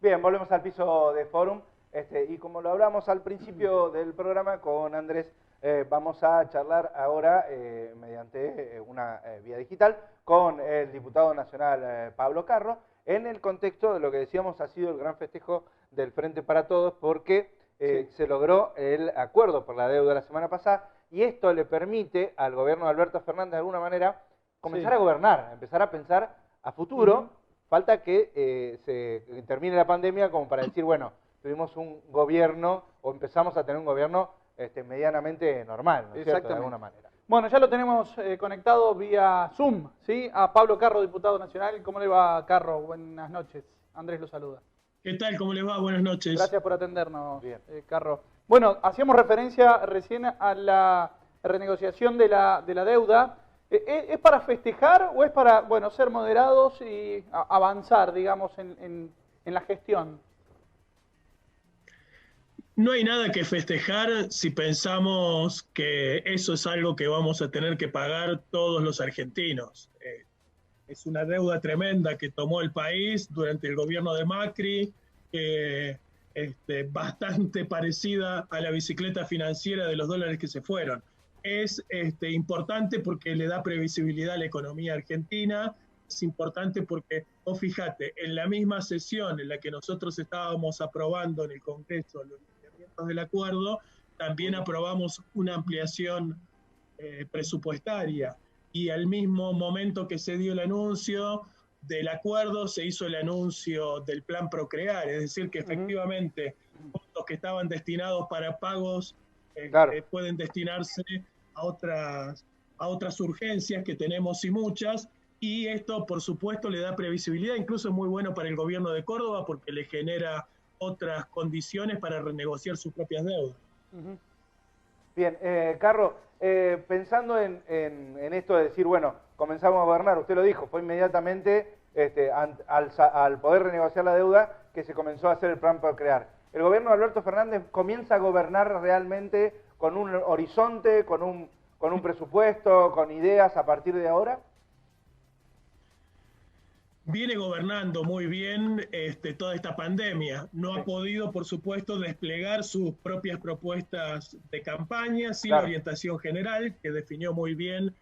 Bien, volvemos al piso de Fórum. Y como lo hablamos al principio del programa con Andrés, vamos a charlar ahora mediante una vía digital con el diputado nacional Pablo Carro, en el contexto de lo que decíamos ha sido el gran festejo del Frente para Todos, porque se logró el acuerdo por la deuda la semana pasada, y esto le permite al gobierno de Alberto Fernández de alguna manera comenzar a gobernar, empezar a pensar a futuro. Falta que se termine la pandemia como para decir, bueno, tuvimos un gobierno o empezamos a tener un gobierno medianamente normal, ¿no es cierto? De alguna manera. Bueno, ya lo tenemos conectado vía Zoom, ¿sí? A Pablo Carro, diputado nacional. ¿Cómo le va, Carro? Buenas noches. Andrés lo saluda. ¿Qué tal? ¿Cómo les va? Buenas noches. Gracias por atendernos, Carro. Bueno, hacíamos referencia recién a la renegociación de la deuda. ¿Es para festejar o es para, bueno, ser moderados y avanzar, digamos, en la gestión? No hay nada que festejar si pensamos que eso es algo que vamos a tener que pagar todos los argentinos. Es una deuda tremenda que tomó el país durante el gobierno de Macri, bastante parecida a la bicicleta financiera de los dólares que se fueron. Es importante porque le da previsibilidad a la economía argentina. Es importante porque, vos fíjate, en la misma sesión en la que nosotros estábamos aprobando en el Congreso los lineamientos del acuerdo, también aprobamos una ampliación presupuestaria, y al mismo momento que se dio el anuncio del acuerdo se hizo el anuncio del plan Procrear, es decir que efectivamente fondos que estaban destinados para pagos pueden destinarse a otras urgencias que tenemos, y muchas, y esto por supuesto le da previsibilidad. Incluso es muy bueno para el gobierno de Córdoba porque le genera otras condiciones para renegociar sus propias deudas. Bien, Carro, pensando en esto de decir, bueno, comenzamos a gobernar, usted lo dijo, fue inmediatamente al poder renegociar la deuda que se comenzó a hacer el plan Procrear. ¿El gobierno de Alberto Fernández comienza a gobernar realmente con un horizonte, con un presupuesto, con ideas a partir de ahora? Viene gobernando muy bien toda esta pandemia. No ha podido, por supuesto, desplegar sus propias propuestas de campaña, sin orientación general, que definió muy bien,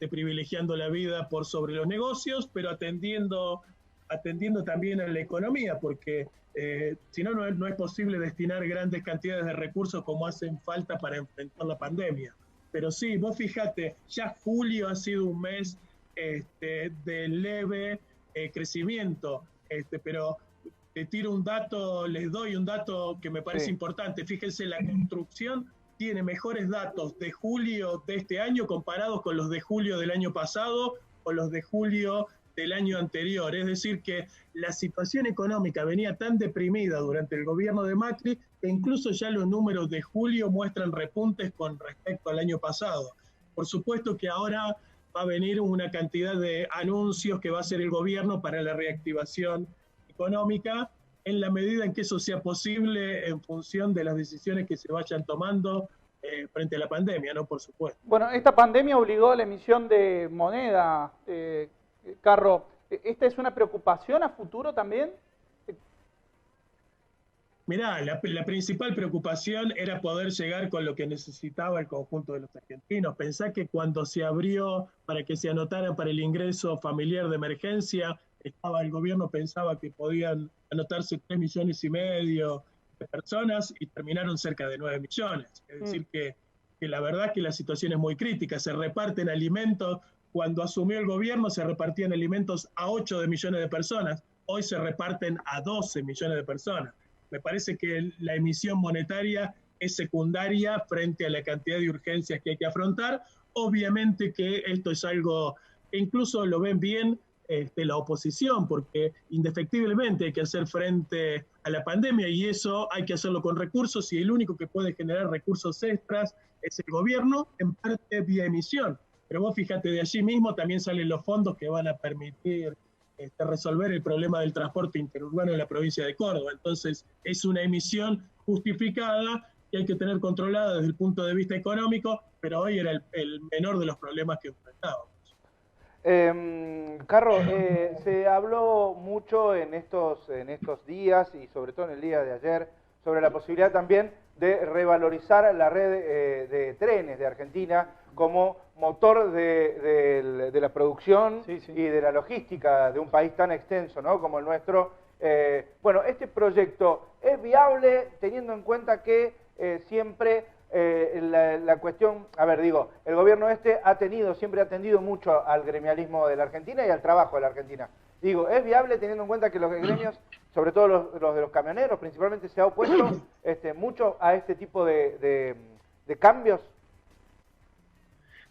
privilegiando la vida por sobre los negocios, pero atendiendo también a la economía, porque si no, no es posible destinar grandes cantidades de recursos como hacen falta para enfrentar la pandemia. Pero sí, vos fíjate, ya julio ha sido un mes de leve crecimiento, pero te tiro un dato, les doy un dato que me parece importante. Fíjense, la construcción tiene mejores datos de julio de este año comparados con los de julio del año pasado o los de julio del año anterior. Es decir, que la situación económica venía tan deprimida durante el gobierno de Macri que incluso ya los números de julio muestran repuntes con respecto al año pasado. Por supuesto que ahora va a venir una cantidad de anuncios que va a hacer el gobierno para la reactivación económica, en la medida en que eso sea posible en función de las decisiones que se vayan tomando frente a la pandemia, ¿no? Por supuesto. Bueno, esta pandemia obligó a la emisión de moneda, Carro. ¿Esta es una preocupación a futuro también? Mirá, la principal preocupación era poder llegar con lo que necesitaba el conjunto de los argentinos. Pensá que cuando se abrió para que se anotaran para el ingreso familiar de emergencia, el gobierno pensaba que podían anotarse 3,5 millones de personas y terminaron cerca de 9 millones. Es decir, que la verdad es que la situación es muy crítica. Se reparten alimentos. Cuando asumió el gobierno se repartían alimentos a 8 millones de personas. Hoy se reparten a 12 millones de personas. Me parece que la emisión monetaria es secundaria frente a la cantidad de urgencias que hay que afrontar. Obviamente que esto es algo que incluso lo ven bien la oposición, porque indefectiblemente hay que hacer frente a la pandemia y eso hay que hacerlo con recursos, y el único que puede generar recursos extras es el gobierno, en parte vía emisión. Pero vos fíjate, de allí mismo también salen los fondos que van a permitir resolver el problema del transporte interurbano en la provincia de Córdoba. Entonces, es una emisión justificada que hay que tener controlada desde el punto de vista económico, pero hoy era el menor de los problemas que enfrentábamos. Carlos, se habló mucho en estos días y sobre todo en el día de ayer sobre la posibilidad también de revalorizar la red de trenes de Argentina como motor de la producción y de la logística de un país tan extenso, ¿no?, como el nuestro. Bueno, este proyecto es viable teniendo en cuenta que siempre la cuestión, a ver, digo, el gobierno siempre ha atendido mucho al gremialismo de la Argentina y al trabajo de la Argentina. Digo, ¿es viable teniendo en cuenta que los gremios, sobre todo los de los camioneros principalmente, se ha opuesto mucho a este tipo de cambios?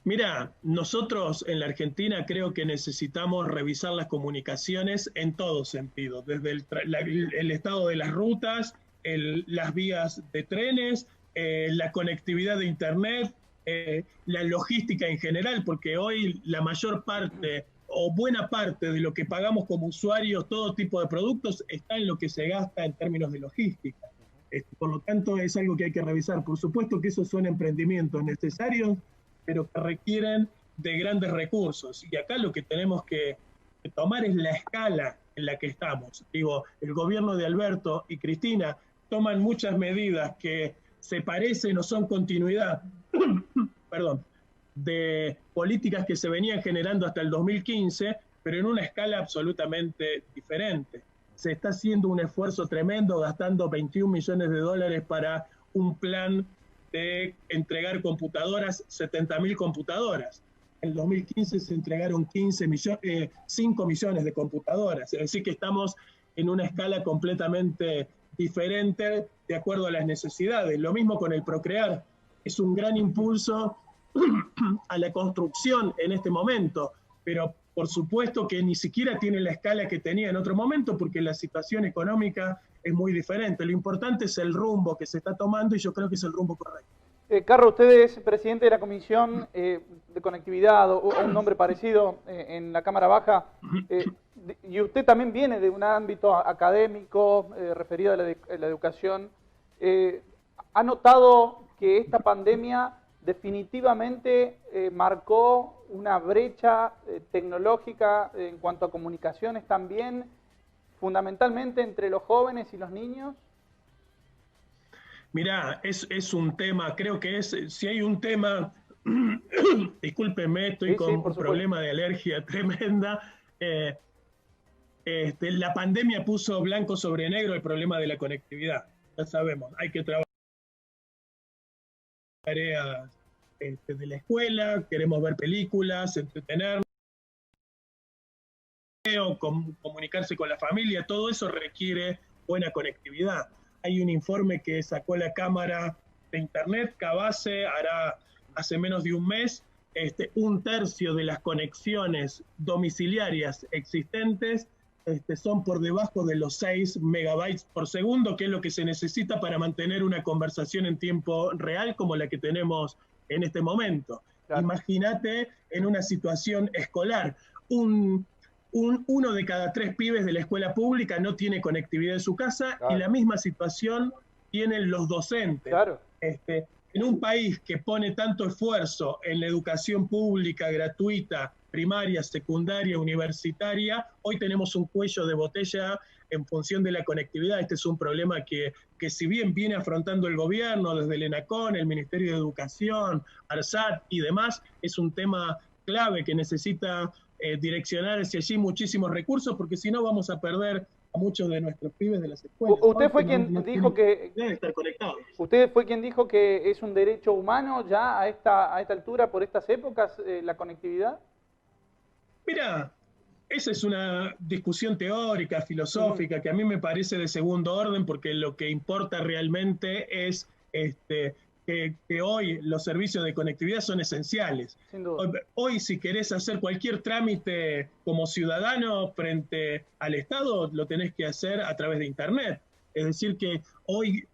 Mira, nosotros en la Argentina creo que necesitamos revisar las comunicaciones en todo sentido, desde el estado de las rutas, las vías de trenes, la conectividad de Internet, la logística en general, porque hoy la mayor parte o buena parte de lo que pagamos como usuarios, todo tipo de productos, está en lo que se gasta en términos de logística. Por lo tanto, es algo que hay que revisar. Por supuesto que esos son emprendimientos necesarios, pero que requieren de grandes recursos. Y acá lo que tenemos que tomar es la escala en la que estamos. Digo, el gobierno de Alberto y Cristina toman muchas medidas que se parecen o son continuidad perdón, de políticas que se venían generando hasta el 2015, pero en una escala absolutamente diferente. Se está haciendo un esfuerzo tremendo, gastando 21 millones de dólares para un plan de entregar computadoras, 70.000 computadoras. En el 2015 se entregaron 5 millones de computadoras. Es decir, que estamos en una escala completamente diferente de acuerdo a las necesidades. Lo mismo con el Procrear. Es un gran impulso a la construcción en este momento, pero por supuesto que ni siquiera tiene la escala que tenía en otro momento porque la situación económica es muy diferente. Lo importante es el rumbo que se está tomando y yo creo que es el rumbo correcto. Carlos, usted es presidente de la Comisión de Conectividad o un nombre parecido en la Cámara Baja, y usted también viene de un ámbito académico referido a la educación. ¿Ha notado que esta pandemia definitivamente marcó una brecha tecnológica en cuanto a comunicaciones también, fundamentalmente entre los jóvenes y los niños? Mirá, es un tema, creo que si hay un tema, discúlpeme, estoy con un problema de alergia tremenda, la pandemia puso blanco sobre negro el problema de la conectividad, ya sabemos, hay que trabajar tareas de la escuela, queremos ver películas, entretenernos, comunicarse con la familia, todo eso requiere buena conectividad. Hay un informe que sacó la Cámara de Internet, Cabase, hará hace menos de un mes, 1/3 de las conexiones domiciliarias existentes son por debajo de los 6 megabytes por segundo, que es lo que se necesita para mantener una conversación en tiempo real como la que tenemos en este momento. Claro. Imagínate en una situación escolar, uno de cada 3 pibes de la escuela pública no tiene conectividad en su casa, claro, y la misma situación tienen los docentes. Claro. En un país que pone tanto esfuerzo en la educación pública, gratuita, primaria, secundaria, universitaria, hoy tenemos un cuello de botella en función de la conectividad. Este es un problema que si bien viene afrontando el gobierno desde el ENACON, el Ministerio de Educación, ARSAT y demás, es un tema clave que necesita direccionar hacia allí muchísimos recursos, porque si no vamos a perder a muchos de nuestros pibes de las escuelas. Usted fue quien dijo que deben estar conectados. Usted fue quien dijo que es un derecho humano ya a esta altura, por estas épocas, la conectividad. Mira, esa es una discusión teórica, filosófica, que a mí me parece de segundo orden, porque lo que importa realmente es que hoy los servicios de conectividad son esenciales. Sin duda. Hoy, si querés hacer cualquier trámite como ciudadano frente al Estado, lo tenés que hacer a través de Internet. Es decir, que hoy,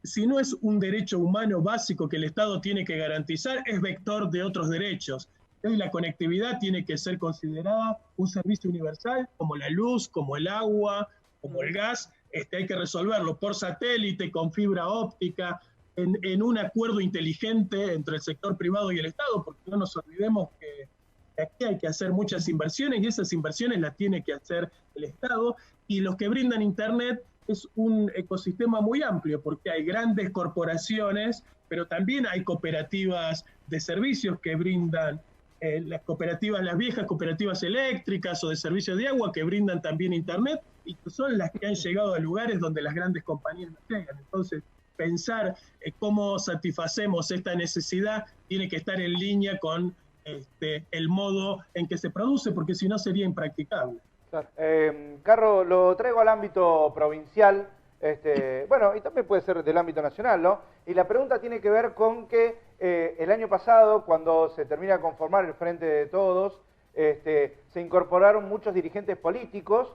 si no es un derecho humano básico que el Estado tiene que garantizar, es vector de otros derechos. Hoy la conectividad tiene que ser considerada un servicio universal, como la luz, como el agua, como el gas. Hay que resolverlo por satélite, con fibra óptica, en un acuerdo inteligente entre el sector privado y el Estado, porque no nos olvidemos que aquí hay que hacer muchas inversiones y esas inversiones las tiene que hacer el Estado, y los que brindan Internet es un ecosistema muy amplio porque hay grandes corporaciones, pero también hay cooperativas de servicios que brindan, las cooperativas, las viejas cooperativas eléctricas o de servicios de agua que brindan también Internet y que son las que han llegado a lugares donde las grandes compañías no llegan. Entonces, pensar cómo satisfacemos esta necesidad tiene que estar en línea con el modo en que se produce, porque si no sería impracticable. Claro. Carro, lo traigo al ámbito provincial, bueno, y también puede ser del ámbito nacional, ¿no? Y la pregunta tiene que ver con que el año pasado, cuando se termina de conformar el Frente de Todos, se incorporaron muchos dirigentes políticos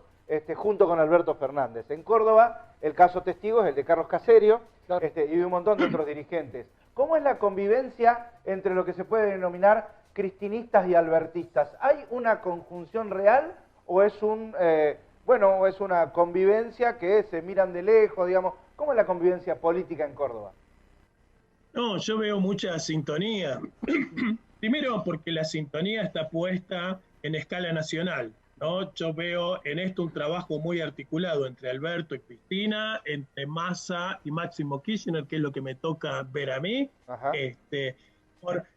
junto con Alberto Fernández. En Córdoba, el caso testigo es el de Carlos Caserio, claro, y de un montón de otros dirigentes. ¿Cómo es la convivencia entre lo que se puede denominar cristinistas y albertistas? ¿Hay una conjunción real o es o es una convivencia que se miran de lejos, digamos? ¿Cómo es la convivencia política en Córdoba? No, yo veo mucha sintonía. Primero porque la sintonía está puesta en escala nacional, ¿no? Yo veo en esto un trabajo muy articulado entre Alberto y Cristina, entre Massa y Máximo Kirchner, que es lo que me toca ver a mí.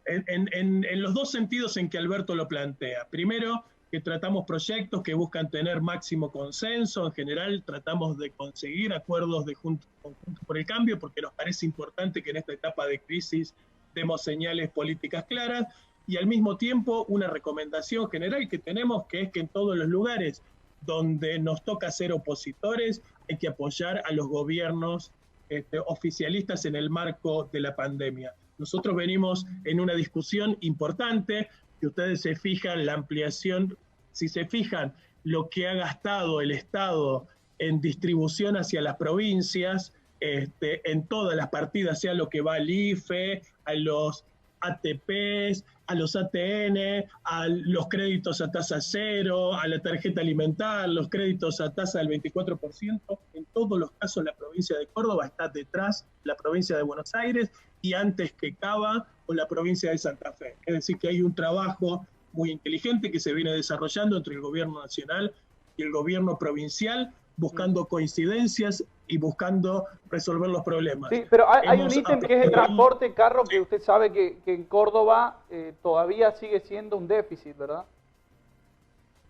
En los dos sentidos en que Alberto lo plantea. Primero, que tratamos proyectos que buscan tener máximo consenso. En general tratamos de conseguir acuerdos de Juntos por el Cambio, porque nos parece importante que en esta etapa de crisis demos señales políticas claras, y al mismo tiempo una recomendación general que tenemos, que es que en todos los lugares donde nos toca ser opositores hay que apoyar a los gobiernos oficialistas en el marco de la pandemia. Nosotros venimos en una discusión importante. Si ustedes se fijan, la ampliación, si se fijan lo que ha gastado el Estado en distribución hacia las provincias, en todas las partidas, sea lo que va al IFE, a los ATPs, a los ATN, a los créditos a tasa cero, a la tarjeta alimentar, los créditos a tasa del 24%, en todos los casos la provincia de Córdoba está detrás de la provincia de Buenos Aires y antes que Cava o la provincia de Santa Fe. Es decir, que hay un trabajo muy inteligente que se viene desarrollando entre el gobierno nacional y el gobierno provincial, buscando coincidencias y buscando resolver los problemas. Sí, pero hay un ítem que es el transporte, Carro, que usted sabe que en Córdoba todavía sigue siendo un déficit, ¿verdad?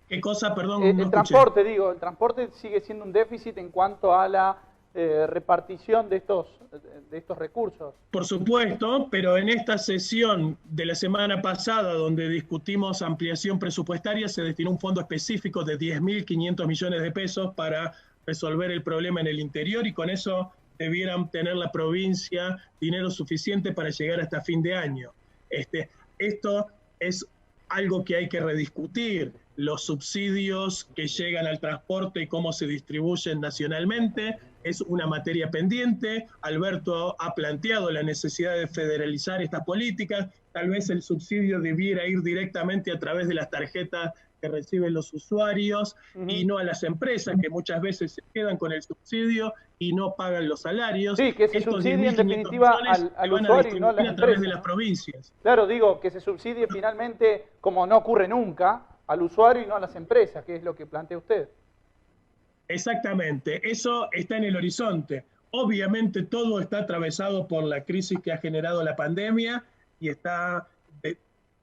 ¿Qué cosa? Perdón, no el transporte, digo, el transporte sigue siendo un déficit en cuanto a la repartición de estos recursos. Por supuesto, pero en esta sesión de la semana pasada, donde discutimos ampliación presupuestaria, se destinó un fondo específico de 10.500 millones de pesos para resolver el problema en el interior, y con eso debieran tener la provincia dinero suficiente para llegar hasta fin de año. Esto es algo que hay que rediscutir, los subsidios que llegan al transporte y cómo se distribuyen nacionalmente. Es una materia pendiente. Alberto ha planteado la necesidad de federalizar estas políticas. Tal vez el subsidio debiera ir directamente a través de las tarjetas que reciben los usuarios y no a las empresas, que muchas veces se quedan con el subsidio y no pagan los salarios. Sí, que se subsidie en definitiva al usuario y no a las empresas. A través de las provincias. Claro, digo, que se subsidie finalmente, como no ocurre nunca, al usuario y no a las empresas, que es lo que plantea usted. Exactamente, eso está en el horizonte. Obviamente todo está atravesado por la crisis que ha generado la pandemia y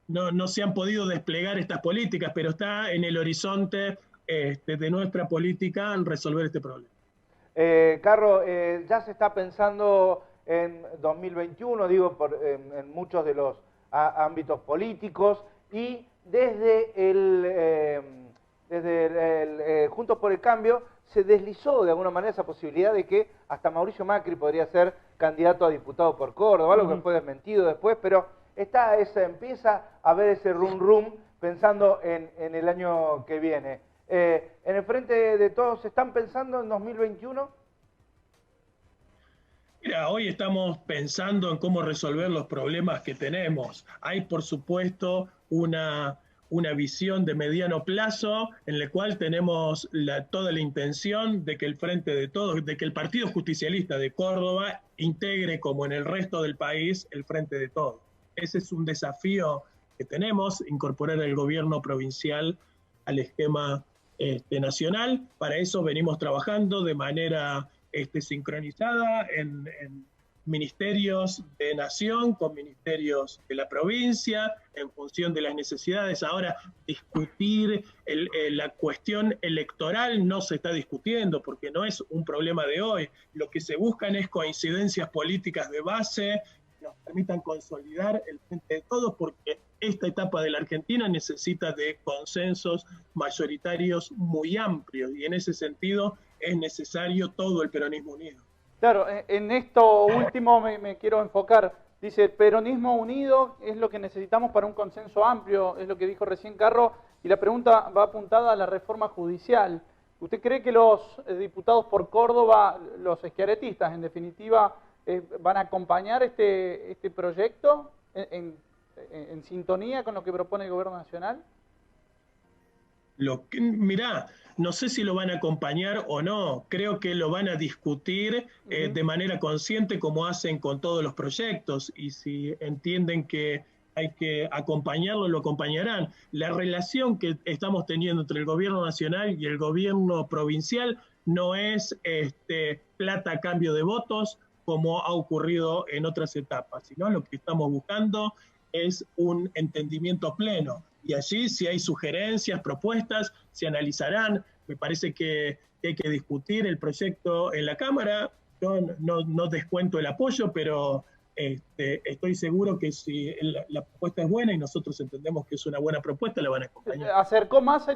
no se han podido desplegar estas políticas, pero está en el horizonte de nuestra política en resolver este problema. Carro, ya se está pensando en 2021, digo, en muchos de los ámbitos políticos, y desde el Juntos por el Cambio se deslizó de alguna manera esa posibilidad de que hasta Mauricio Macri podría ser candidato a diputado por Córdoba, algo que fue desmentido después, pero empieza a haber ese rum pensando en el año que viene. ¿En el Frente de Todos están pensando en 2021? Mira, hoy estamos pensando en cómo resolver los problemas que tenemos. Hay, por supuesto, una visión de mediano plazo en la cual tenemos toda la intención de que el Frente de Todos, de que el Partido Justicialista de Córdoba integre, como en el resto del país, el Frente de Todos. Ese es un desafío que tenemos, incorporar el gobierno provincial al esquema nacional. Para eso venimos trabajando de manera sincronizada en ministerios de nación con ministerios de la provincia, en función de las necesidades. Ahora, discutir la cuestión electoral no se está discutiendo, porque no es un problema de hoy. Lo que se buscan es coincidencias políticas de base, que nos permitan consolidar el frente de todos, porque esta etapa de la Argentina necesita de consensos mayoritarios muy amplios, y en ese sentido es necesario todo el peronismo unido. Claro, en esto último me quiero enfocar. Dice, peronismo unido es lo que necesitamos para un consenso amplio, es lo que dijo recién Carro, y la pregunta va apuntada a la reforma judicial. ¿Usted cree que los diputados por Córdoba, los schiarettistas en definitiva, van a acompañar este proyecto en sintonía con lo que propone el Gobierno Nacional? Mirá, no sé si lo van a acompañar o no, creo que lo van a discutir de manera consciente, como hacen con todos los proyectos, y si entienden que hay que acompañarlo, lo acompañarán. La relación que estamos teniendo entre el gobierno nacional y el gobierno provincial no es plata a cambio de votos, como ha ocurrido en otras etapas, sino lo que estamos buscando es un entendimiento pleno. Y allí, si hay sugerencias, propuestas, se analizarán. Me parece que hay que discutir el proyecto en la Cámara. Yo no descuento el apoyo, pero estoy seguro que si la propuesta es buena y nosotros entendemos que es una buena propuesta, la van a acompañar. ¿Acercó más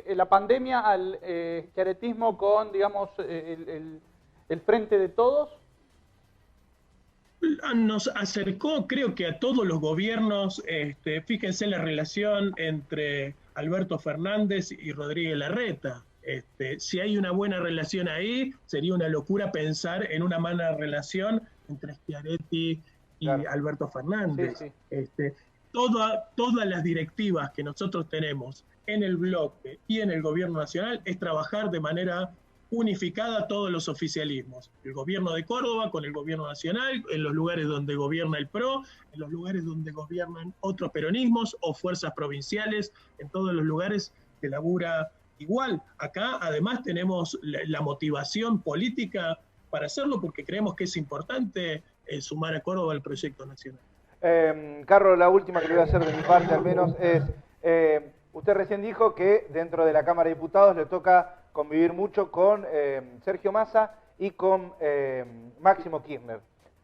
la pandemia al schiarettismo con, digamos, el frente de todos? Nos acercó, creo que a todos los gobiernos. Fíjense la relación entre Alberto Fernández y Rodríguez Larreta. Si hay una buena relación ahí, sería una locura pensar en una mala relación entre Schiaretti y Alberto Fernández. Sí, sí. Todas las directivas que nosotros tenemos en el bloque y en el gobierno nacional es trabajar de manera unificada todos los oficialismos, el gobierno de Córdoba con el gobierno nacional, en los lugares donde gobierna el PRO, en los lugares donde gobiernan otros peronismos o fuerzas provinciales, en todos los lugares se labura igual. Acá además tenemos la motivación política para hacerlo, porque creemos que es importante sumar a Córdoba al proyecto nacional. Carlos, la última que le voy a hacer de mi parte al menos es, usted recién dijo que dentro de la Cámara de Diputados le toca convivir mucho con Sergio Massa y con Máximo Kirchner.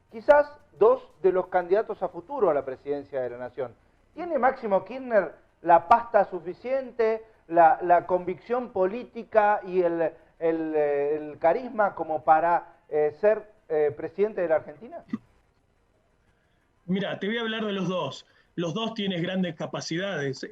Quizás dos de los candidatos a futuro a la presidencia de la Nación. ¿Tiene Máximo Kirchner la pasta suficiente, la convicción política y el carisma como para ser presidente de la Argentina? Mira, te voy a hablar de los dos. Los dos tienen grandes capacidades.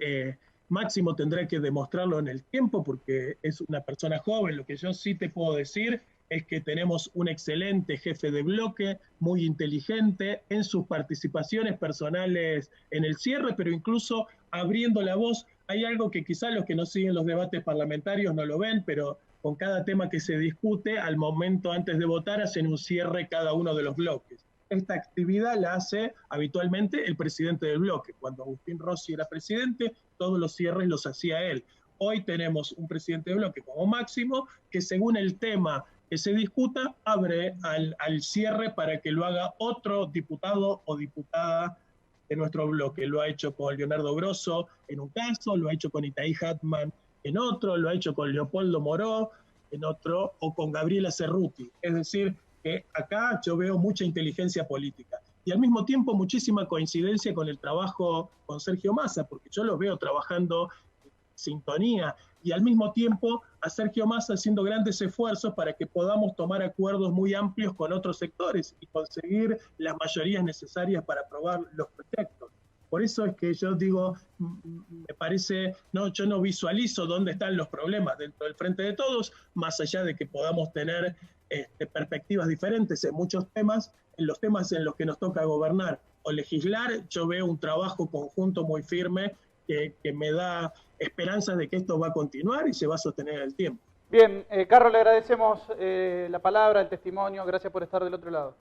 Máximo tendrá que demostrarlo en el tiempo porque es una persona joven. Lo que yo sí te puedo decir es que tenemos un excelente jefe de bloque, muy inteligente en sus participaciones personales en el cierre, pero incluso abriendo la voz. Hay algo que quizás los que no siguen los debates parlamentarios no lo ven, pero con cada tema que se discute, al momento antes de votar hacen un cierre cada uno de los bloques. Esta actividad la hace habitualmente el presidente del bloque. Cuando Agustín Rossi era presidente, todos los cierres los hacía él. Hoy tenemos un presidente de bloque como Máximo, que según el tema que se discuta, abre al cierre para que lo haga otro diputado o diputada de nuestro bloque. Lo ha hecho con Leonardo Grosso en un caso, lo ha hecho con Itaí Hatman en otro, lo ha hecho con Leopoldo Moró en otro, o con Gabriela Cerruti. Es decir, que acá yo veo mucha inteligencia política y al mismo tiempo muchísima coincidencia con el trabajo con Sergio Massa, porque yo lo veo trabajando en sintonía y al mismo tiempo a Sergio Massa haciendo grandes esfuerzos para que podamos tomar acuerdos muy amplios con otros sectores y conseguir las mayorías necesarias para aprobar los proyectos. Por eso es que yo digo, me parece, yo no visualizo dónde están los problemas dentro del Frente de Todos, más allá de que podamos tener perspectivas diferentes en muchos temas. En los temas en los que nos toca gobernar o legislar, yo veo un trabajo conjunto muy firme que me da esperanzas de que esto va a continuar y se va a sostener en el tiempo. Bien, Carlos, le agradecemos la palabra, el testimonio, gracias por estar del otro lado.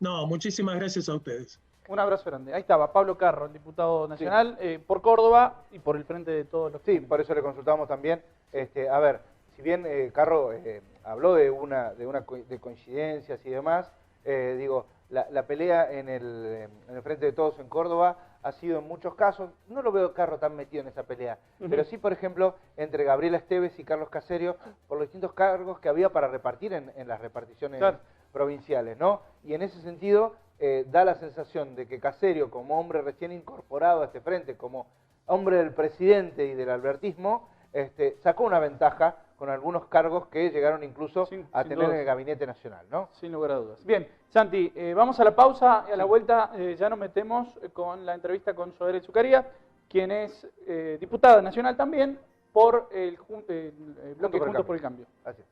No, muchísimas gracias a ustedes. Un abrazo grande. Ahí estaba Pablo Carro, el diputado nacional, por Córdoba y por el frente de todos los... Sí, por eso le consultamos también. A ver, si bien Carro habló de coincidencias y demás, digo, la pelea en el frente de todos en Córdoba ha sido en muchos casos, no lo veo Carro tan metido en esa pelea, pero sí, por ejemplo, entre Gabriela Esteves y Carlos Caserio, por los distintos cargos que había para repartir en las reparticiones provinciales, ¿no? Y en ese sentido da la sensación de que Caserio, como hombre recién incorporado a este frente, como hombre del presidente y del albertismo, sacó una ventaja con algunos cargos que llegaron incluso a tener en el Gabinete Nacional, ¿no? Sin lugar a dudas. Bien, Santi, vamos a la pausa y a la vuelta ya nos metemos con la entrevista con Zoraida Zucaría, quien es diputada nacional también por el bloque Juntos por el Cambio. Así es.